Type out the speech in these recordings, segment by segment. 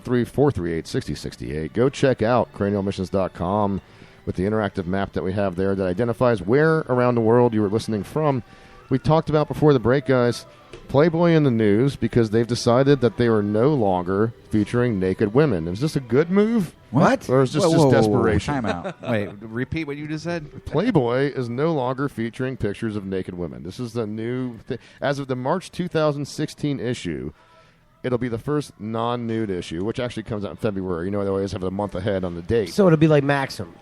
713-438-6068. Go check out cranialmissions.com with the interactive map that we have there that identifies where around the world you were listening from. We talked about before the break, guys, Playboy in the news because they've decided that they are no longer featuring naked women. Is this a good move? What? Or is this just desperation? Time out. Wait, repeat what you just said? Playboy is no longer featuring pictures of naked women. This is the new thing. As of the March 2016 issue, it'll be the first non-nude issue, which actually comes out in February. You know, they always have a month ahead on the date. So it'll be like Maxim.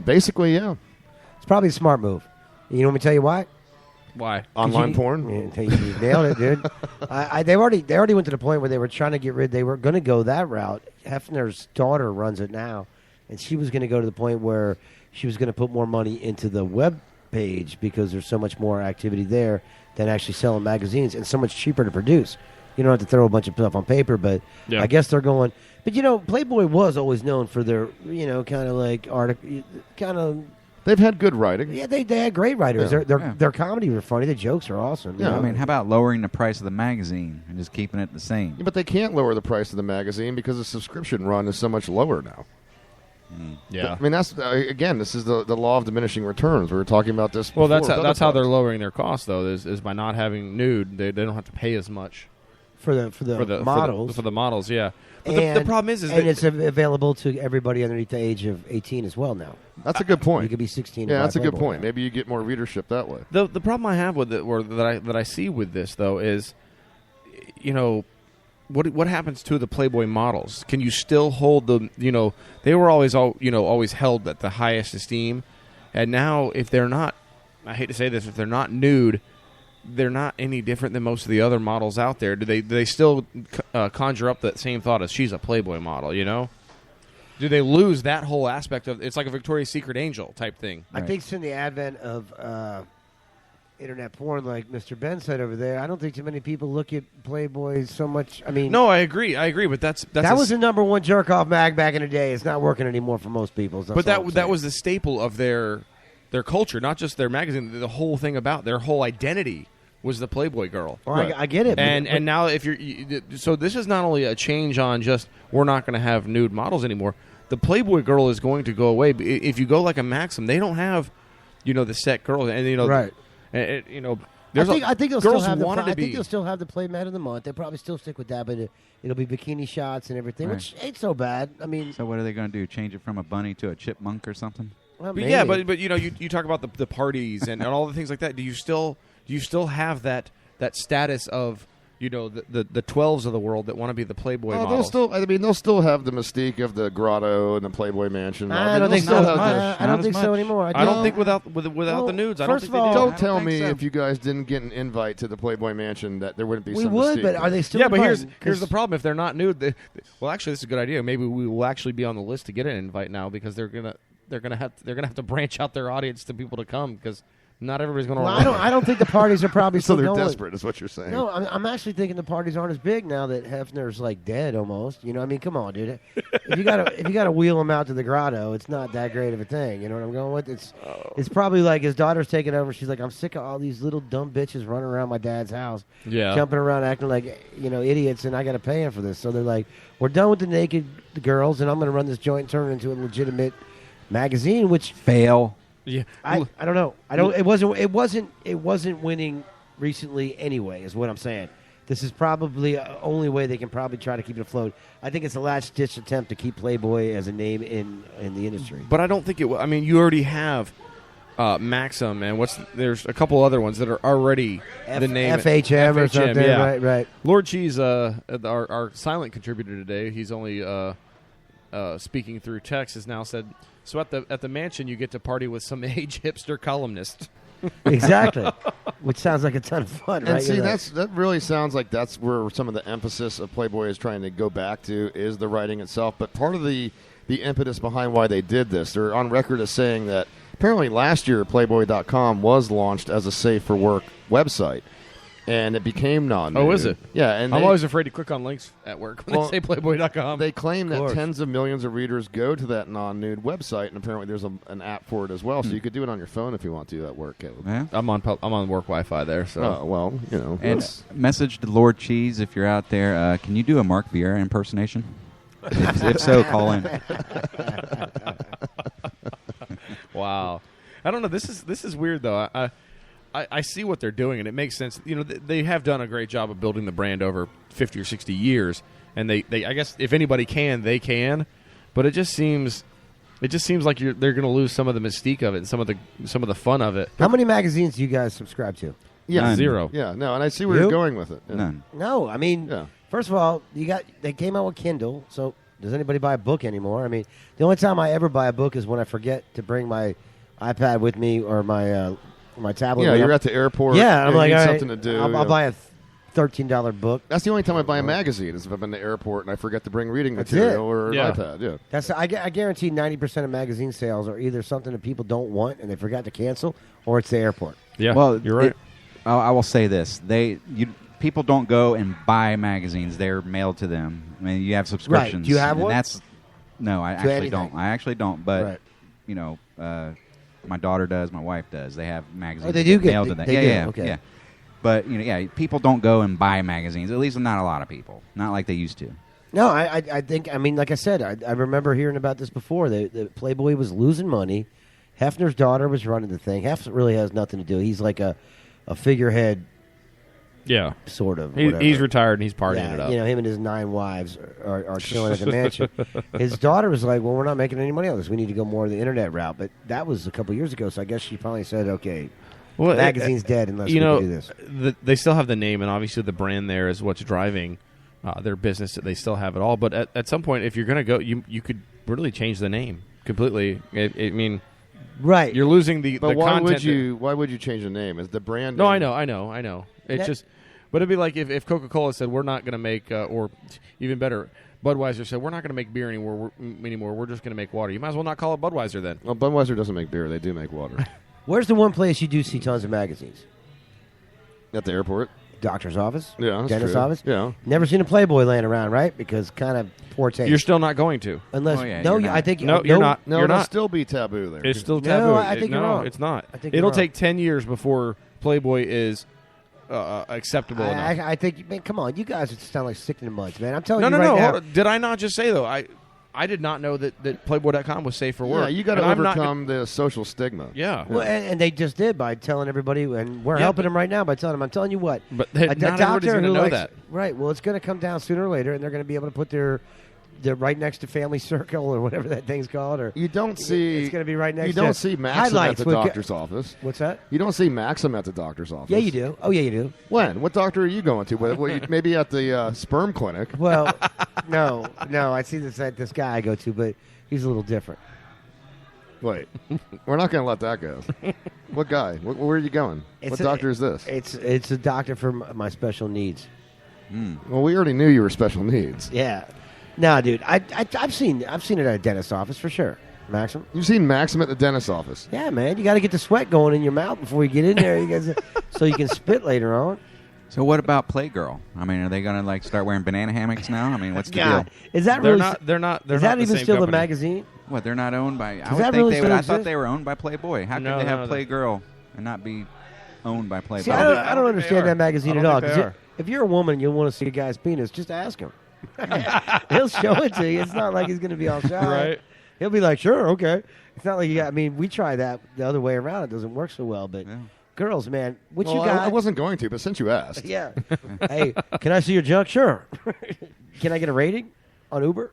Basically, yeah. It's probably a smart move. You want me to tell you why? Why? Online porn? You nailed it, dude. They already went to the point where they were trying to get rid. They were going to go that route. Hefner's daughter runs it now, and she was going to go to the point where she was going to put more money into the web page because there's so much more activity there than actually selling magazines, and so much cheaper to produce. You don't have to throw a bunch of stuff on paper, but I guess they're going. But Playboy was always known for their kind of like They've had good writing. Yeah, they had great writers. Yeah. Their comedy were funny. The jokes are awesome. Yeah, I mean, how about lowering the price of the magazine and just keeping it the same? Yeah, but they can't lower the price of the magazine because the subscription run is so much lower now. Yeah, I mean that's again. This is the law of diminishing returns. We were talking about this. Well, before that's how they're lowering their costs, though. Is by not having nude, they don't have to pay as much for the models. For the models, yeah. But the problem is that it's available to everybody underneath the age of 18 as well now. That's a good point. You could be 16. Yeah, that's a good Playboy point. now. Maybe you get more readership that way. The problem I have with it, or that I see with this though, is what happens to the Playboy models? Can you still hold the they were always always held at the highest esteem, and now if they're not, I hate to say this, if they're not nude, they're not any different than most of the other models out there. Do they still conjure up that same thought as she's a Playboy model? Do they lose that whole aspect of it's like a Victoria's Secret angel type thing? I think since the advent of internet porn, like Mr. Ben said over there, I don't think too many people look at Playboy so much. I mean, no, I agree, but that was the number one jerk off mag back in the day. It's not working anymore for most people. But that was the staple of their culture, not just their magazine. The whole thing about their whole identity was the Playboy girl. Well, right. I get it. And now if so this is not only a change on just we're not going to have nude models anymore. The Playboy girl is going to go away. If you go like a Maxim, they don't have, the set girls, and right. I think they'll girls still have wanted I to be. think they'll still have the Playmat of the month. They'll probably still stick with that, but it'll be bikini shots and everything, which ain't so bad. I mean, so what are they going to do? Change it from a bunny to a chipmunk or something? Well, but yeah, but you talk about the parties and all the things like that. Do you still have that status of the 12s of the world that want to be the Playboy models? They'll still have the mystique of the grotto and the Playboy mansion. I don't think so. I don't think so anymore. I don't think without the nudes. I don't think they do. Don't tell me if you guys didn't get an invite to the Playboy mansion that there wouldn't be. We some would, mystique. but are they still? Yeah, but here's the problem. If they're not nude, well, actually, this is a good idea. Maybe we will actually be on the list to get an invite now because they're gonna have to branch out their audience to people to come because. Not everybody's going to. Well, I don't think the parties are probably so still they're going. desperate, is what you're saying. No, I'm actually thinking the parties aren't as big now that Hefner's like dead almost. I mean, come on, dude. If you gotta wheel him out to the grotto, it's not that great of a thing. You know what I'm going with? It's probably like his daughter's taking over. She's like, I'm sick of all these little dumb bitches running around my dad's house, jumping around acting like idiots, and I got to pay him for this. So they're like, we're done with the naked girls, and I'm going to run this joint and turn it into a legitimate magazine, which fail. Yeah, I don't know. It wasn't winning recently anyway. Is what I'm saying. This is probably the only way they can probably try to keep it afloat. I think it's a last ditch attempt to keep Playboy as a name in the industry. But I don't think it. I mean, you already have Maxim and there's a couple other ones that are already the name FHM or something. Yeah. Right. Lord Cheese, our silent contributor today. He's only speaking through text. Has now said. So at the mansion, you get to party with some age hipster columnist. Exactly, which sounds like a ton of fun, and right? see, that really sounds like that's where some of the emphasis of Playboy is trying to go back to is the writing itself. But part of the impetus behind why they did this, they're on record as saying that apparently last year Playboy.com was launched as a safe for work website. And it became non-nude. Oh, is it? Yeah. And I'm always afraid to click on links at work when they say Playboy.com. They claim that tens of millions of readers go to that non-nude website, and apparently there's an app for it as well, so you could do it on your phone if you want to at work, Caleb. Yeah. I'm on work Wi-Fi there. So. Oh, well, And message to Lord Cheese if you're out there. Can you do a Mark Vieira impersonation? If so, call in. Wow. I don't know. This is weird though. I see what they're doing, and it makes sense. You know, they have done a great job of building the brand over 50 or 60 years, and they I guess if anybody can, they can. But it just seems like they're going to lose some of the mystique of it and some of the fun of it. How many magazines do you guys subscribe to? Yeah, None. 0. Yeah, no, and I see where You? you're going with it. Yeah. None. No, I mean, Yeah. first of all, they came out with Kindle. So does anybody buy a book anymore? I mean, the only time I ever buy a book is when I forget to bring my iPad with me or my tablet. Yeah, with you're me. at the airport. Yeah, I'm you like, need all right, something to do. I'll yeah. buy a $13 book. That's the only time I buy a magazine is if I'm in the airport and I forget to bring reading That's material it. or an Yeah. iPad. Yeah. That's I guarantee 90% of magazine sales are either something that people don't want and they forgot to cancel, or it's the airport. Yeah, Well, you're right. I will say this: people don't go and buy magazines; they're mailed to them. I mean, you have subscriptions. Do you have and one? No, I To actually anything? don't. I actually don't. But Right. you know, my daughter does. My wife does. They have magazines. Oh, they do that get- mailed to them. they yeah, do, yeah, okay. yeah. But people don't go and buy magazines. At least not a lot of people. Not like they used to. No, I think, I mean, like I said, I remember hearing about this before. The Playboy was losing money. Hefner's daughter was running the thing. Hef really has nothing to do. He's like a figurehead, Yeah, sort of. he's whatever. retired and he's partying Yeah, it up. you know, him and his 9 wives are chilling at the mansion. His daughter was like, well, we're not making any money on this. We need to go more the internet route. But that was a couple years ago, so I guess she probably said, okay, Well, magazine's dead unless you we know, can do this. they still have the name, and obviously the brand there is what's driving their business. They still have it all, but at some point, if you're going to go, you could really change the name completely. I mean, Right. you're losing the But why content. why would you change the name? Is the brand? No, name- I know. It's That- just, but it'd be like if Coca-Cola said we're not going to make, or even better, Budweiser said we're not going to make beer anymore. We're just going to make water. You might as well not call it Budweiser then. Well, Budweiser doesn't make beer. They do make water. Where's the one place you do see tons of magazines? At the airport. Doctor's office? Yeah, that's Dentist's true. office? Yeah. Never seen a Playboy laying around, right? Because kind of poor taste. You're still not going to. Unless, Oh, yeah, no, you're not. I think No, you're not. No, You're it'll not. still be taboo there. It's still No, taboo. I think you're no, wrong. it's not. I think you're It'll wrong. take 10 years before Playboy is acceptable enough. I think, man, come on, you guys sound like sticking in muds, man. I'm telling No, you no, right no. now. Hold on. Did I not just say though? I did not know that Playboy.com was safe for work. Yeah, you got to And I'm not overcome the social stigma. Yeah. Well, and they just did by telling everybody, and we're Yeah, helping but- them right now by telling them. I'm telling you what, But a not doctor everybody's going to who know likes- that. Right. Well, it's going to come down sooner or later, and they're going to be able to put their right next to Family Circle or whatever that thing's called, or You don't see. it's going to be right next. You don't to see Maxim at highlights the with- doctor's office. What's that? You don't see Maxim at the doctor's office. Yeah, you do. Oh, yeah, you do. When? What doctor are you going to? Maybe at the sperm clinic. Well, no. I see this guy I go to, but he's a little different. Wait, we're not going to let that go. What guy? Where are you going? What doctor is this? It's a doctor for my special needs. Well, we already knew you were special needs. Yeah. No, dude. I've seen it at a dentist's office for sure. Maxim. You've seen Maxim at the dentist's office. Yeah, man. You got to get the sweat going in your mouth before you get in there. You guys, so you can spit later on. So what about Playgirl? I mean, are they going to start wearing banana hammocks now? I mean, what's the God, deal? is that They're really? not. They're not. They're is not that the even same still a company. magazine? What, they're not owned by? I Does would that think really they would. still I thought exist? they were owned by Playboy. How could No, they have no, Playgirl and not be owned by Playboy? See, I don't I don't think understand they that are. magazine I at don't all. think 'cause they are. if you're a woman and you want to see a guy's penis, just ask him. He'll show it to you. It's not like he's going to be all shy. Right. He'll be like, sure, okay. It's not like you got. I mean, we try that the other way around. It doesn't work so well. But Yeah. girls, man, what Well, you got? I wasn't going to, but since you asked. Yeah. Hey, can I see your junk? Sure. Can I get a rating on Uber?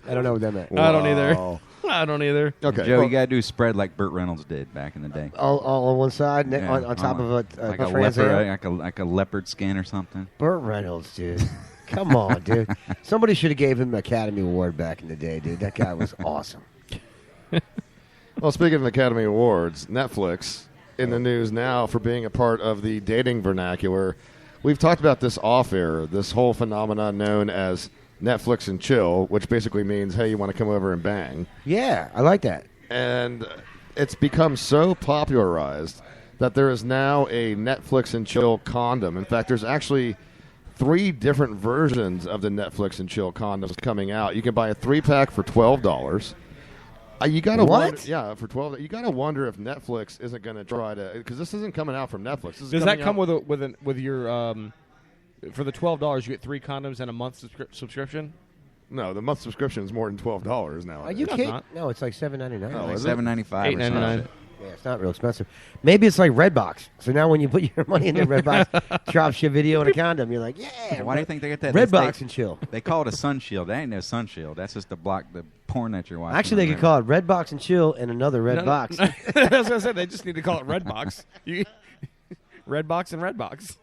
I don't know what that meant. I don't either. Wow. I don't either. Okay. Joe, well, you got to do spread like Burt Reynolds did back in the day. All on one side, Yeah, on top of a like a Trans leopard, Am? like a leopard skin or something. Burt Reynolds, dude. Come on, dude. Somebody should have gave him an Academy Award back in the day, dude. That guy was awesome. Well, speaking of Academy Awards, Netflix in the news now for being a part of the dating vernacular. We've talked about this off air, this whole phenomenon known as Netflix and chill, which basically means, hey, you want to come over and bang. Yeah, I like that. And it's become so popularized that there is now a Netflix and chill condom. In fact, there's actually 3 different versions of the Netflix and chill condoms coming out. You can buy a 3-pack for $12. You gotta What? wonder, yeah, for $12. You gotta wonder if Netflix isn't going to try to, because this isn't coming out from Netflix. This is Does that coming come out- with your for the $12, you get 3 condoms and a month subscription. No, the month subscription is more than $12 now. Are you No, it's kidding? not. No, it's like $7.99. Oh, Like is it? $7.95 or $8.99. something. Yeah, it's not real expensive. Maybe it's like Redbox. So now when you put your money into Redbox, drops you a video and a condom. You're like, yeah. Why do you think they get that? Redbox and chill? They call it a sun shield. That ain't no sun shield. That's just to block the porn that you're watching. Actually, they could call it Redbox and chill and another Redbox. That's what I said. They just need to call it Redbox. Redbox and Redbox.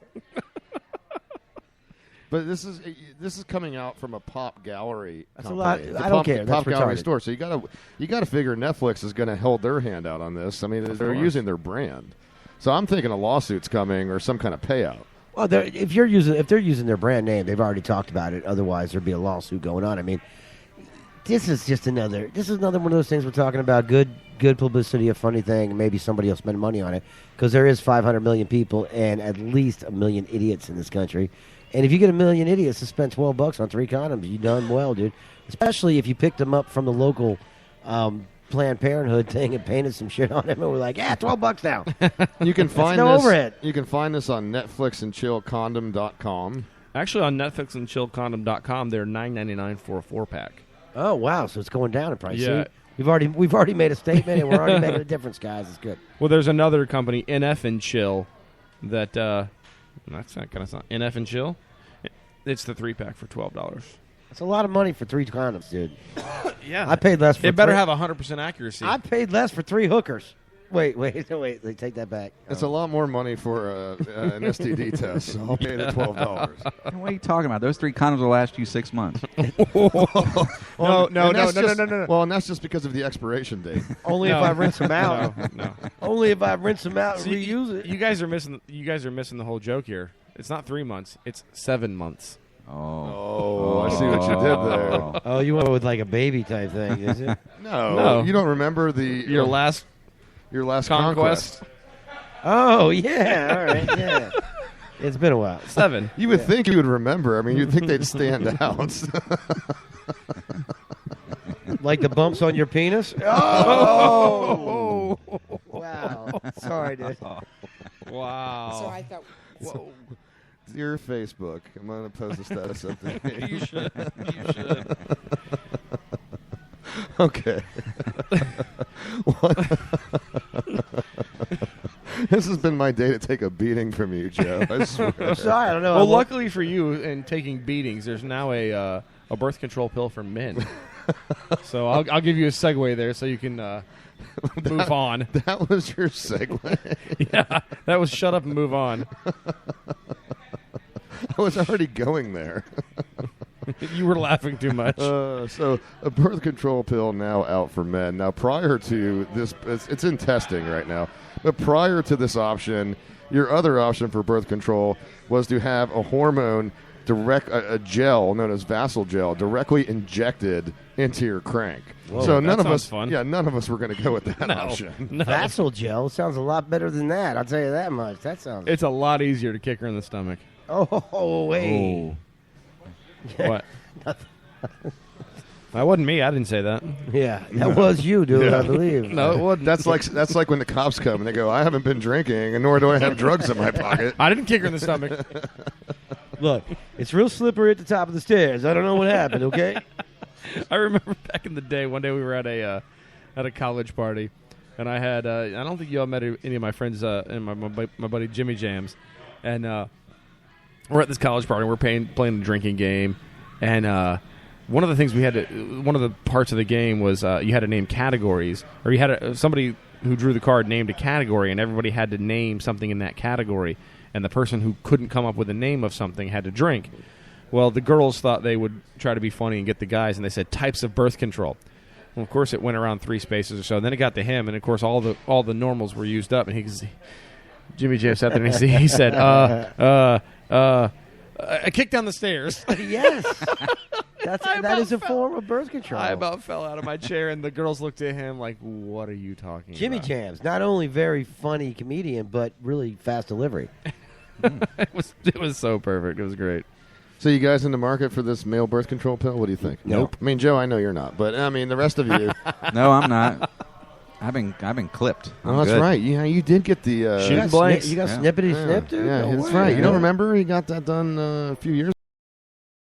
But this is coming out from a pop gallery. That's a company. lot. It's a I don't pop, care. Pop That's gallery retarded. store. So you gotta figure Netflix is going to hold their hand out on this. I mean, they're course. using their brand. So I'm thinking a lawsuit's coming or some kind of payout. Well, if they're using their brand name, they've already talked about it. Otherwise, there'd be a lawsuit going on. I mean, this is another one of those things we're talking about. Good publicity, a funny thing. Maybe somebody will spend money on it because there is 500 million people and at least 1 million idiots in this country. And if you get 1 million idiots to spend $12 on 3 condoms, you done well, dude. Especially if you picked them up from the local Planned Parenthood thing and painted some shit on them, and we're like, yeah, $12 now. You can find no this. overhead. You can find this on NetflixandChillCondom.com. Actually, on NetflixandChillCondom.com, they're $9.99 for a 4-pack. Oh wow, so it's going down in price. Yeah. See? We've already made a statement, and we're already making a difference, guys. It's good. Well, there's another company, NF and Chill, that that's not kind of NF and Chill. It's the 3-pack for $12. That's a lot of money for 3 condoms, dude. Yeah, I paid less for. it better 3 have 100% accuracy. I paid less for 3 hookers. Wait. Take that back. It's a lot more money for an STD test. So I'll pay the $12. What are you talking about? Those 3 condoms will last you 6 months. No. Well, and that's just because of the expiration date. Only if I rinse them out. No. Only if I rinse them out and See, reuse it. You guys are missing the whole joke here. It's not 3 months. It's 7 months. Oh, I see what you did there. Oh, you went with like a baby type thing, is it? No, you don't remember Your last conquest. Oh yeah, all right, yeah. It's been a while. 7. You would think you would remember. I mean, you'd think they'd stand out. Like the bumps on your penis. Oh, wow. Sorry, dude. Wow. So I thought, Dear Facebook, I'm going to post a status update. You should. Okay. This has been my day to take a beating from you, Joe. I swear. I'm sorry, I don't know. Well, luckily for you, in taking beatings, there's now a birth control pill for men. So I'll give you a segue there, so you can move on. That was your segue. Yeah, that was shut up and move on. I was already going there. You were laughing too much. So a birth control pill now out for men. Now, prior to this, it's in testing right now. But prior to this option, your other option for birth control was to have a hormone a gel known as Vassal gel directly injected into your crank. Whoa, so that none of sounds us, fun. yeah, none of us were going to go with that No, option. no. Vassal gel sounds a lot better than that. I'll tell you that much. That sounds. It's a lot easier to kick her in the stomach. Oh, wait. What? That wasn't me. I didn't say that. Yeah, that was you, dude. Yeah. I believe. No, well, that's like when the cops come and they go, "I haven't been drinking, and nor do I have drugs in my pocket." I didn't kick her in the stomach. Look, it's real slippery at the top of the stairs. I don't know what happened. Okay. I remember back in the day. One day we were at a college party, and I had I don't think you all met any of my friends and my buddy Jimmy Jams, and we're at this college party. And we're playing a drinking game, and one of the things one of the parts of the game was you had to name categories, or you had somebody who drew the card named a category, and everybody had to name something in that category, and the person who couldn't come up with a name of something had to drink. Well, the girls thought they would try to be funny and get the guys, and they said types of birth control. Well, of course, it went around 3 spaces or so. And then it got to him, and of course, all the normals were used up. And Jimmy J sat there and he said, I kicked down the stairs. Yes. That is a form of birth control. I about fell out of my chair, and the girls looked at him like, "What are you talking Jimmy about?" Jams, not only very funny comedian, but really fast delivery. It was so perfect. It was great. So you guys in the market for this male birth control pill? What do you think? Nope. I mean, Joe, I know you're not, but I mean the rest of you. No, I'm not. I've been clipped. Oh, I'm that's good. right. Yeah, you did get the You Shooting got, blanks. you got Yeah. snippety yeah, snip, dude? Yeah, No that's way. right. You don't Yeah. remember? He got that done a few years